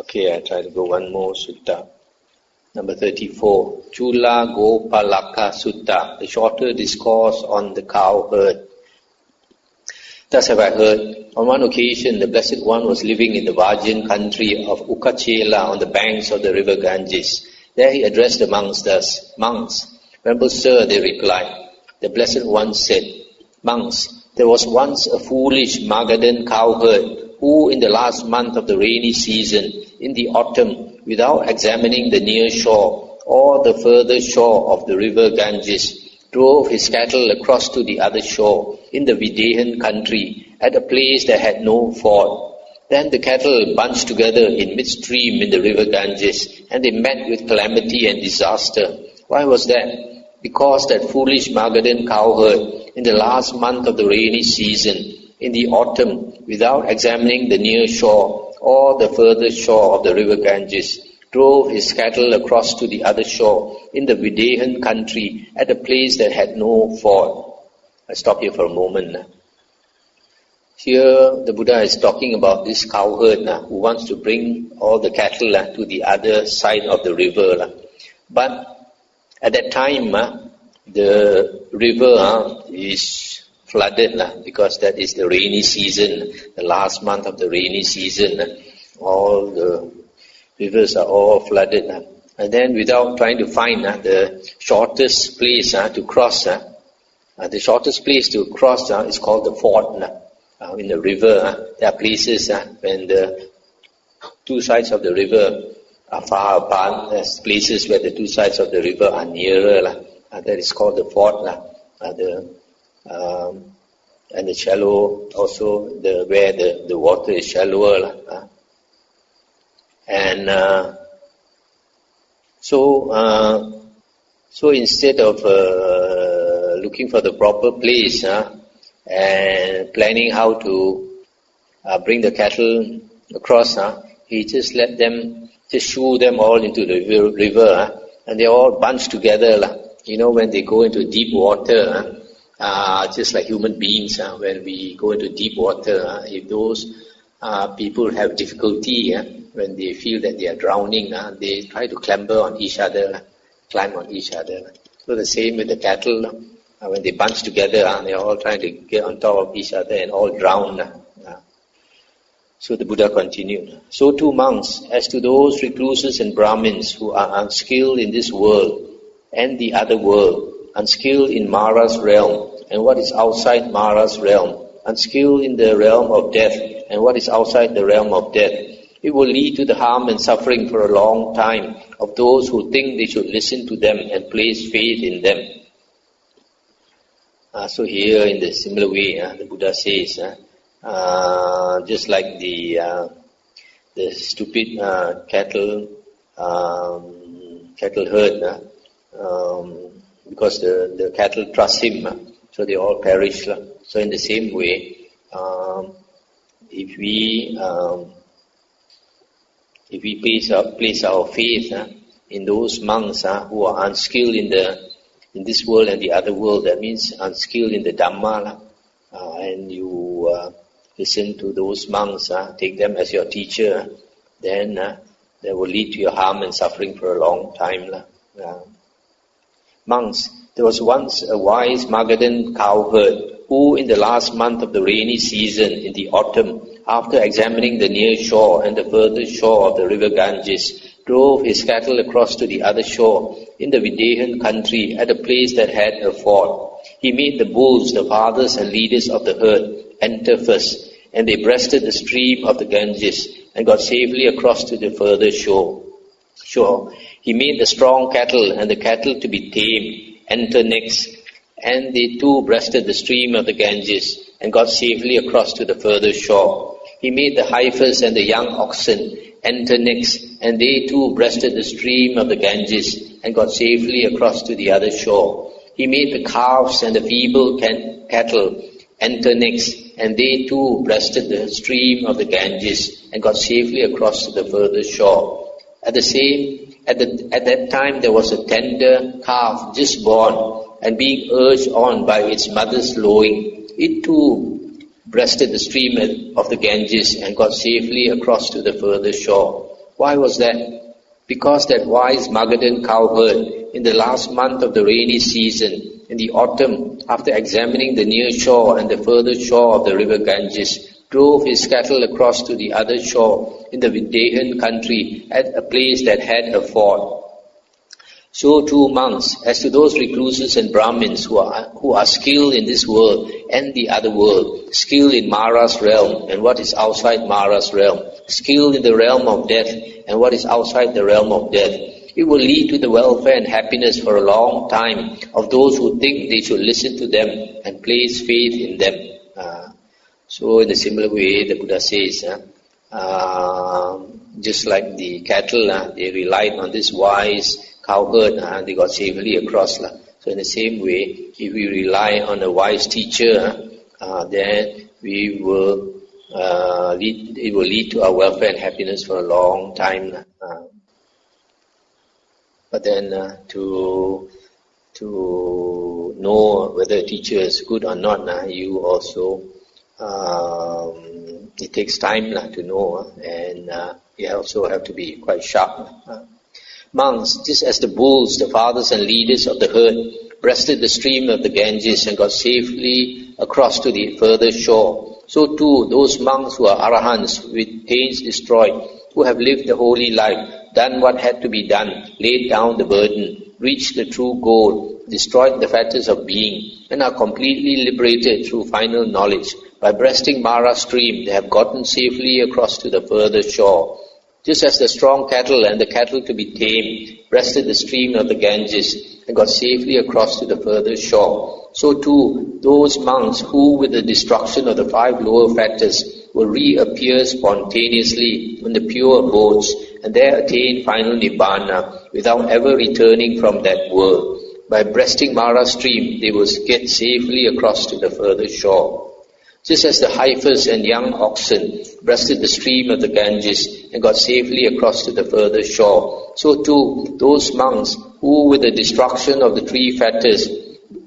Okay, I try to go one more sutta. Number 34, Culagopalaka Sutta, the shorter discourse on the cowherd. Thus have I heard, on one occasion the Blessed One was living in the virgin country of Ukachela on the banks of the river Ganges. There he addressed the monks thus, Monks, Venerable Sir, they replied. The Blessed One said, Monks, there was once a foolish Magadhan cowherd who in the last month of the rainy season, in the autumn, without examining the near shore or the further shore of the river Ganges, drove his cattle across to the other shore in the Videhan country at a place that had no ford. Then the cattle bunched together in midstream in the river Ganges, and they met with calamity and disaster. Why was that? Because that foolish Magadhan cowherd, in the last month of the rainy season, in the autumn, without examining the near shore or the further shore of the river Ganges, drove his cattle across to the other shore in the Videhan country at a place that had no ford. I stop here for a moment. Here the Buddha is talking about this cowherd who wants to bring all the cattle to the other side of the river. But at that time, the river is flooded because that is the rainy season, the last month of the rainy season. All the rivers are all flooded. And then without trying to find the shortest place to cross, the shortest place to cross is called the ford. In the river, there are places when the two sides of the river are far apart. There's places where the two sides of the river are nearer. That is called the ford. And the shallow also, where the water is shallower. And so instead of looking for the proper place and planning how to bring the cattle across, he just let them, just shoo them all into the river, and they all bunched together. You know, when they go into deep water, just like human beings, when we go into deep water, if those people have difficulty, when they feel that they are drowning, they try to climb on each other. So the same with the cattle, when they bunch together, they are all trying to get on top of each other and all drown. So the Buddha continued, so too monks, as to those recluses and Brahmins who are unskilled in this world and the other world, unskilled in Mara's realm and what is outside Mara's realm, unskilled in the realm of death and what is outside the realm of death, it will lead to the harm and suffering for a long time of those who think they should listen to them and place faith in them. So here in the similar way, the Buddha says, just like the stupid cattle herd, because the cattle trust him, so they all perish. So in the same way, if we place our faith in those monks who are unskilled in this world and the other world, that means unskilled in the Dhamma, and you listen to those monks, take them as your teacher, then that will lead to your harm and suffering for a long time. Monks, there was once a wise Magadhan cowherd who in the last month of the rainy season in the autumn, after examining the near shore and the further shore of the river Ganges, drove his cattle across to the other shore in the Videhan country at a place that had a ford. He made the bulls, the fathers and leaders of the herd, enter first, and they breasted the stream of the Ganges and got safely across to the further shore. He made the strong cattle and the cattle to be tamed enter next, and they too breasted the stream of the Ganges and got safely across to the further shore. He made the heifers and the young oxen enter next, and they too breasted the stream of the Ganges and got safely across to the other shore. He made the calves and the feeble cattle enter next, and they too breasted the stream of the Ganges and got safely across to the further shore. At that time there was a tender calf just born, and being urged on by its mother's lowing, it too breasted the stream of the Ganges and got safely across to the further shore. Why was that? Because that wise Magadhan cowherd, in the last month of the rainy season, in the autumn, after examining the near shore and the further shore of the river Ganges, drove his cattle across to the other shore in the Vindhyan country at a place that had a ford. So too monks, as to those recluses and Brahmins who are skilled in this world and the other world, skilled in Mara's realm and what is outside Mara's realm, skilled in the realm of death and what is outside the realm of death, it will lead to the welfare and happiness for a long time of those who think they should listen to them and place faith in them. So in a similar way, the Buddha says, just like the cattle, they relied on this wise cowherd, they got safely across. So in the same way, if we rely on a wise teacher, then it will lead to our welfare and happiness for a long time. But then to know whether a teacher is good or not, you also it takes time to know, and you also have to be quite sharp. Monks, just as the bulls, the fathers and leaders of the herd, breasted the stream of the Ganges and got safely across to the further shore, so too those monks who are arahants, with pains destroyed, who have lived the holy life, done what had to be done, laid down the burden, reached the true goal, destroyed the fetters of being, and are completely liberated through final knowledge. By breasting Mara stream, they have gotten safely across to the further shore. Just as the strong cattle and the cattle to be tamed breasted the stream of the Ganges and got safely across to the further shore, so too those monks who, with the destruction of the 5 lower fetters, will reappear spontaneously in the pure abodes and there attain final Nibbana without ever returning from that world. By breasting Mara stream, they will get safely across to the further shore. Just as the heifers and young oxen breasted the stream of the Ganges and got safely across to the further shore, so too those monks who, with the destruction of the 3 fetters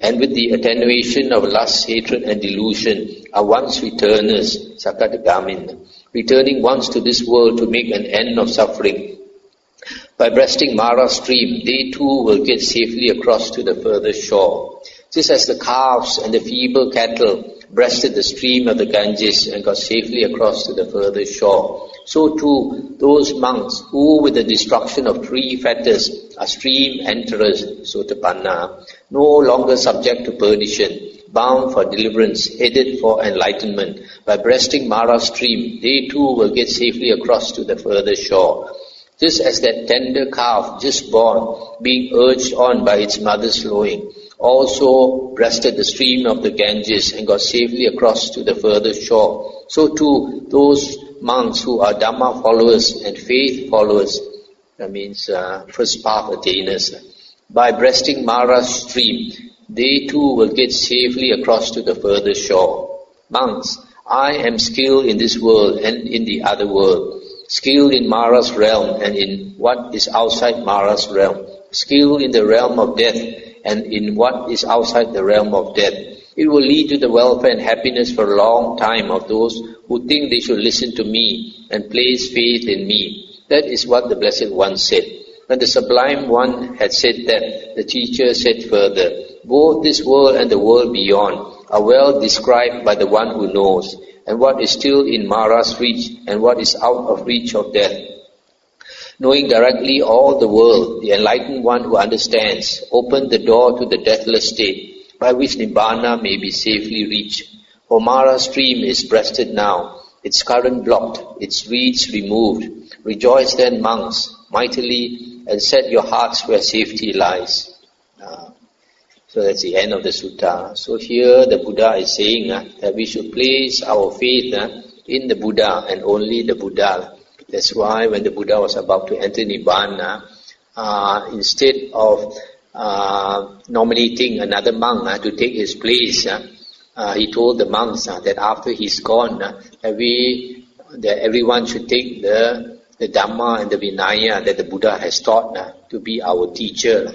and with the attenuation of lust, hatred and delusion, are once returners, Sakadagamin, returning once to this world to make an end of suffering. By breasting Mara stream, they too will get safely across to the further shore. Just as the calves and the feeble cattle breasted the stream of the Ganges and got safely across to the further shore, so too those monks who, with the destruction of 3 fetters, are stream enterers, Sotapanna, no longer subject to perdition, bound for deliverance, headed for enlightenment. By breasting Mara stream, they too will get safely across to the further shore. Just as that tender calf just born, being urged on by its mother's lowing, also breasted the stream of the Ganges and got safely across to the further shore, so too those monks who are Dhamma followers and faith followers, that means first path attainers, by breasting Mara stream, they too will get safely across to the further shore. Monks, I am skilled in this world and in the other world, skilled in Mara's realm and in what is outside Mara's realm, skilled in the realm of death and in what is outside the realm of death. It will lead to the welfare and happiness for a long time of those who think they should listen to me and place faith in me. That is what the Blessed One said. When the Sublime One had said that, the teacher said further, both this world and the world beyond are well described by the one who knows, and what is still in Mara's reach and what is out of reach of death. Knowing directly all the world, the enlightened one who understands opened the door to the deathless state, by which Nibbana may be safely reached. For Mara's stream is breasted now, its current blocked, its reeds removed. Rejoice then, monks, mightily, and set your hearts where safety lies. So that's the end of the sutta. So here the Buddha is saying that we should place our faith in the Buddha and only the Buddha. That's why when the Buddha was about to enter Nibbana, instead of nominating another monk to take his place, he told the monks that after he's gone, that everyone should take the Dhamma and the Vinaya that the Buddha has taught to be our teacher.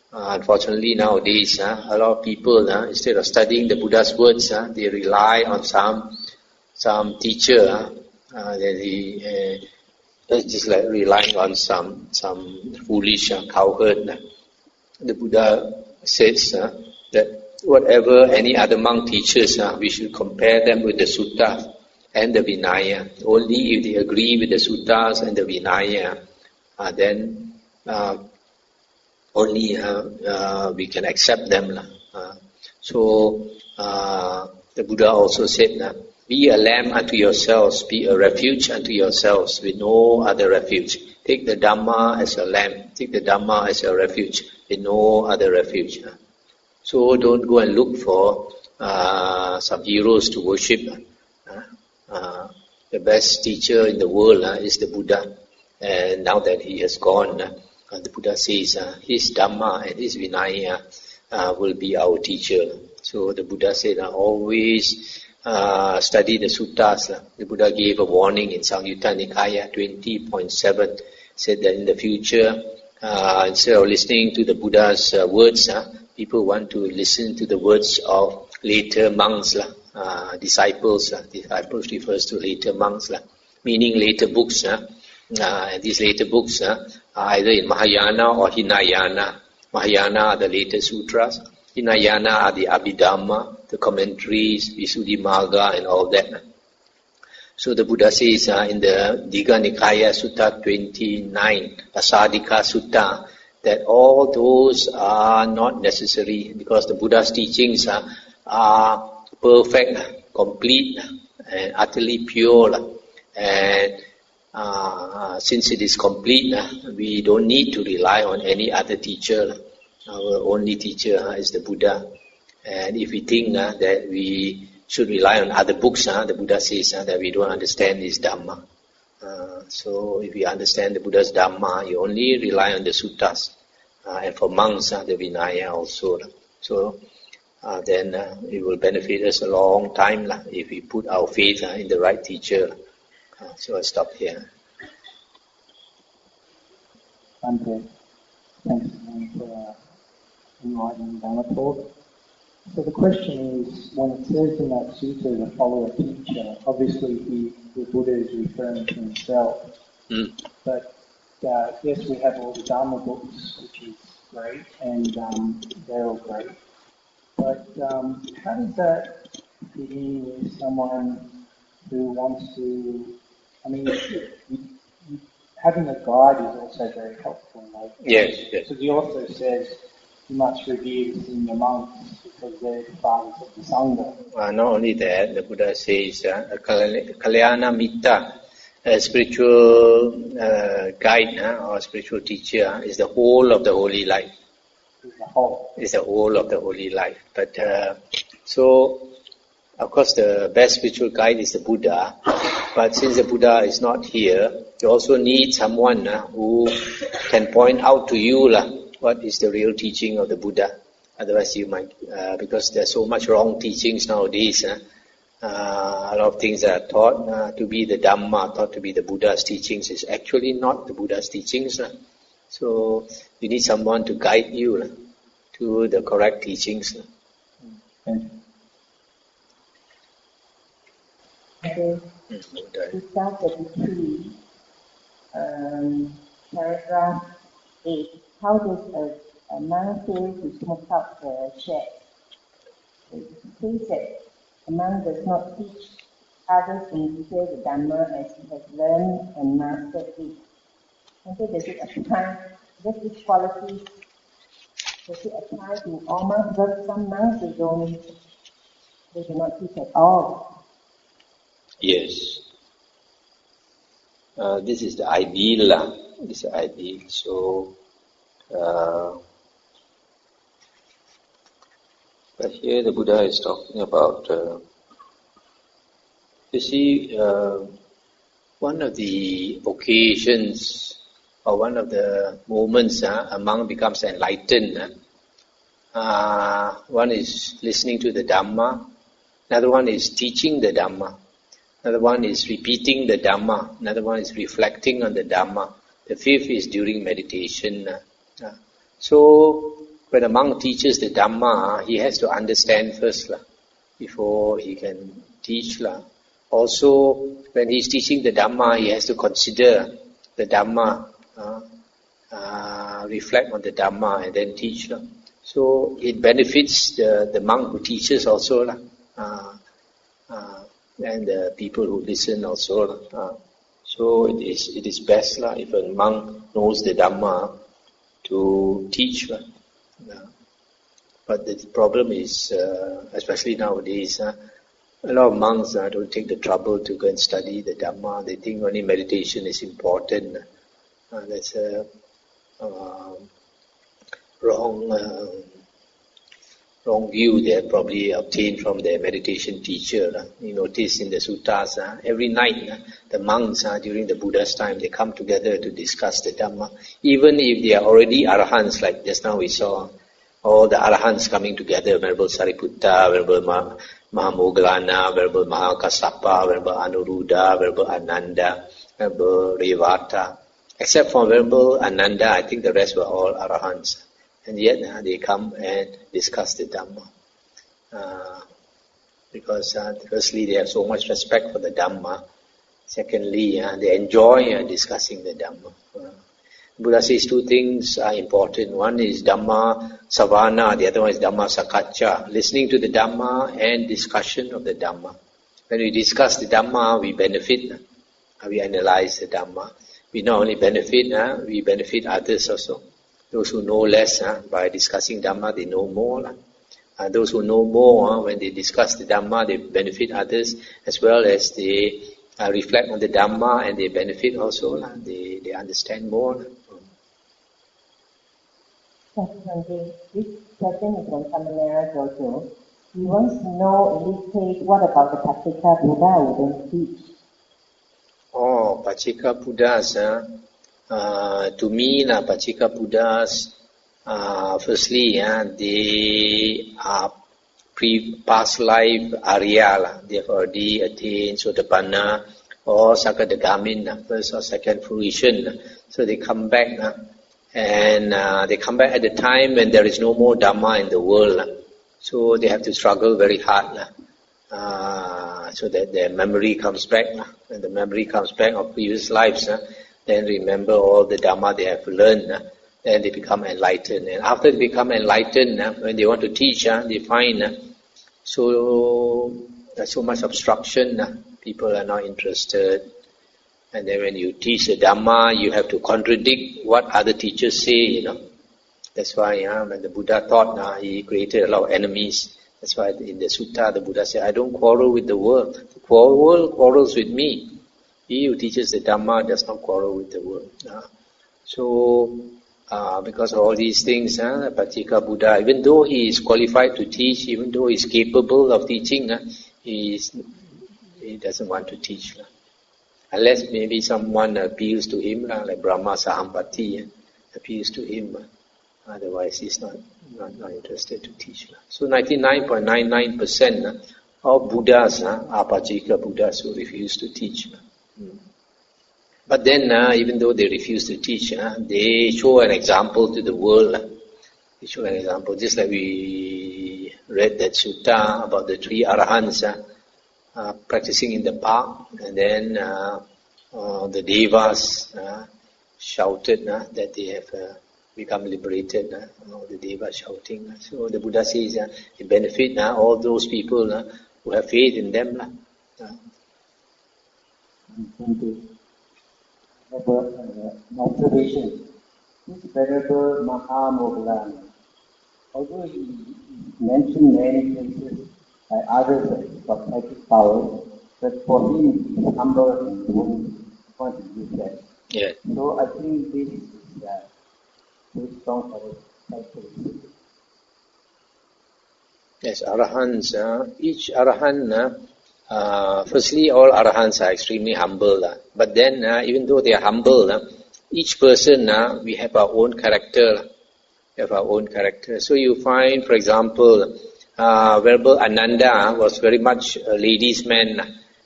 Unfortunately nowadays, a lot of people, instead of studying the Buddha's words, they rely on some teacher that he It's just like relying on some foolish cowherd. The Buddha says that whatever any other monk teaches, we should compare them with the suttas and the Vinaya. Only if they agree with the suttas and the Vinaya, then only we can accept them. So the Buddha also said, be a lamb unto yourselves, be a refuge unto yourselves, with no other refuge. Take the Dhamma as a lamb, take the Dhamma as a refuge, with no other refuge. So don't go and look for some heroes to worship. The best teacher in the world is the Buddha. And now that he has gone, the Buddha says his Dhamma and his Vinaya will be our teacher. So the Buddha said always study the suttas. The Buddha gave a warning in Samyutta Nikaya 20.7, said that in the future, instead of listening to the Buddha's words, people want to listen to the words of later monks, disciples. Disciples refers to later monks, meaning later books. And these later books are either in Mahayana or Hinayana. Mahayana are the later sutras. Hinayana are the Abhidhamma, the commentaries, Visuddhimagga and all that. So the Buddha says in the Digha Nikaya Sutta 29, Asadika Sutta, that all those are not necessary because the Buddha's teachings are perfect, complete, and utterly pure. And since it is complete, we don't need to rely on any other teacher. Our only teacher is the Buddha. And if we think that we should rely on other books, the Buddha says that we don't understand his Dhamma. So if you understand the Buddha's Dhamma, you only rely on the suttas. And for monks, the Vinaya also. So then it will benefit us a long time if we put our faith in the right teacher. So I stop here. Thanks for enlightening Dhamma talk. So the question is, when it says in that sutta to follow a teacher, obviously the Buddha is referring to himself. But yes, we have all the Dhamma books, which is great, and they're all great. But how does that fit in with someone who wants to, having a guide is also very helpful. Yes. So he also says you must revere the senior monks because they're the fathers of the Sangha. Not only that, the Buddha says Kalyana Mitta, a spiritual guide or spiritual teacher is the whole of the holy life. It's the whole of the holy life. But so, of course, the best spiritual guide is the Buddha. But since the Buddha is not here, you also need someone who can point out to you what is the real teaching of the Buddha. Otherwise, you might, because there's so much wrong teachings nowadays. A lot of things that are taught to be the Dhamma, taught to be the Buddha's teachings, is actually not the Buddha's teachings. So you need someone to guide you to the correct teachings. Okay. We start at the 3, paragraph 8. How does a monk fail to smoke up the shed? It says that a monk does not teach others in detail the Dhamma as he has learned and mastered it. And so does it apply, just these qualities, does it apply to all monks? But some monks, they do not teach at all. Yes. This is the ideal. This is the ideal. So, but here the Buddha is talking about, you see, one of the occasions or one of the moments a monk becomes enlightened. One is listening to the Dhamma, another one is teaching the Dhamma, another one is repeating the Dhamma, another one is reflecting on the Dhamma. The fifth is during meditation. So when a monk teaches the Dhamma, he has to understand first before he can teach. Also, when he's teaching the Dhamma, he has to consider the Dhamma, reflect on the Dhamma and then teach. So it benefits the monk who teaches also, and the people who listen also. So it is best if a monk knows the Dhamma to teach. But the problem is, especially nowadays, a lot of monks don't take the trouble to go and study the Dhamma. They think only meditation is important. That's a wrong view they have probably obtained from their meditation teacher. You notice in the suttas, every night the monks during the Buddha's time, they come together to discuss the Dhamma. Even if they are already arahants, like just now we saw, all the arahants coming together, Venerable Sariputta, Venerable Mahamoggallana, Venerable Mahakassapa, Venerable Anuruddha, Venerable Ananda, Venerable Revata. Except for Venerable Ananda, I think the rest were all arahants. And yet they come and discuss the Dhamma. Because firstly, they have so much respect for the Dhamma. Secondly, they enjoy discussing the Dhamma. Buddha says two things are important. One is Dhamma Savana, the other one is Dhamma Sakacca. Listening to the Dhamma and discussion of the Dhamma. When we discuss the Dhamma, we benefit. We analyze the Dhamma. We not only benefit, we benefit others also. Those who know less, by discussing Dhamma, they know more. Those who know more, when they discuss the Dhamma, they benefit others, as well as they reflect on the Dhamma and they benefit also. They understand more. This question is from Samaneras also. He wants to know, in this case, what about the Pacceka Buddha who don't teach? Oh, Pacceka Buddhas, to me, Pacceka Buddhas, firstly, they are past life Arya. They have already attained Sotapanna or Sakadagamin, first or second fruition. So they come back, and they come back at the time when there is no more Dhamma in the world. So they have to struggle very hard. So that their memory comes back. When the memory comes back of previous lives, then remember all the Dhamma they have learned, then they become enlightened. And after they become enlightened, when they want to teach, they find so much obstruction, people are not interested. And then when you teach the Dhamma, you have to contradict what other teachers say, That's why when the Buddha taught, he created a lot of enemies. That's why in the sutta, the Buddha said, I don't quarrel with the world. The world quarrels with me. He who teaches the Dhamma does not quarrel with the world. So, because of all these things, Pacceka Buddha, even though he is qualified to teach, even though he is capable of teaching, he doesn't want to teach. Unless maybe someone appeals to him, like Brahma Sahampati appeals to him. Otherwise, he's not interested to teach. So 99.99% of Buddhas are Pacceka Buddhas who refuse to teach. But then, even though they refuse to teach, they show an example to the world. They show an example, just like we read that sutta about the three arahants practicing in the park, and then the devas shouted that they have become liberated. The devas shouting. So the Buddha says it benefits all those people who have faith in them. Thank you. An observation. This Venerable Mahamoggallana, although he mentioned many places by others that he's got psychic power, but for him he's humble and won't want to use that. Yeah. So I think this is very strong characteristic. Yes, arahants. Each arahant. Firstly, all arahants are extremely humble. But then, even though they are humble, each person, we have our own character. So you find, for example, Venerable Ananda was very much a ladies' man.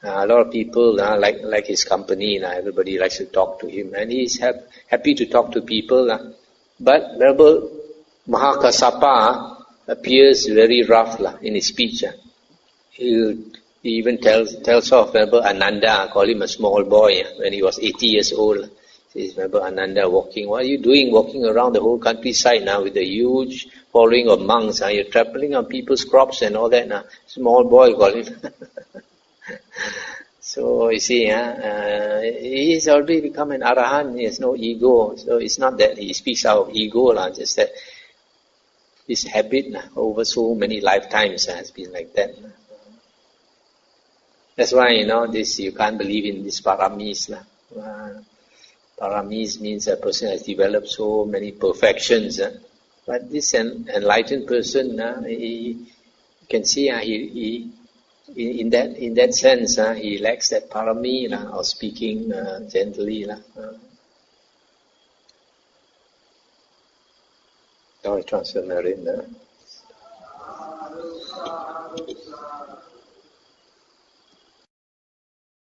A lot of people like his company. Everybody likes to talk to him. And he's happy to talk to people. But Venerable Mahakassapa appears very rough in his speech. He even tells of Venerable Ananda, call him a small boy when he was 80 years old. Remember Ananda walking. What are you doing walking around the whole countryside now with a huge following of monks? You're trampling on people's crops and all that now. Small boy call him. So you see, he's already become an arahant. He has no ego. So it's not that he speaks out of ego, just that his habit over so many lifetimes has been like that. That's why, this you can't believe in this paramis. Paramis means a person has developed so many perfections. But this enlightened person, you can see he in that sense, he lacks that parami of speaking gently. So I transfer Marin.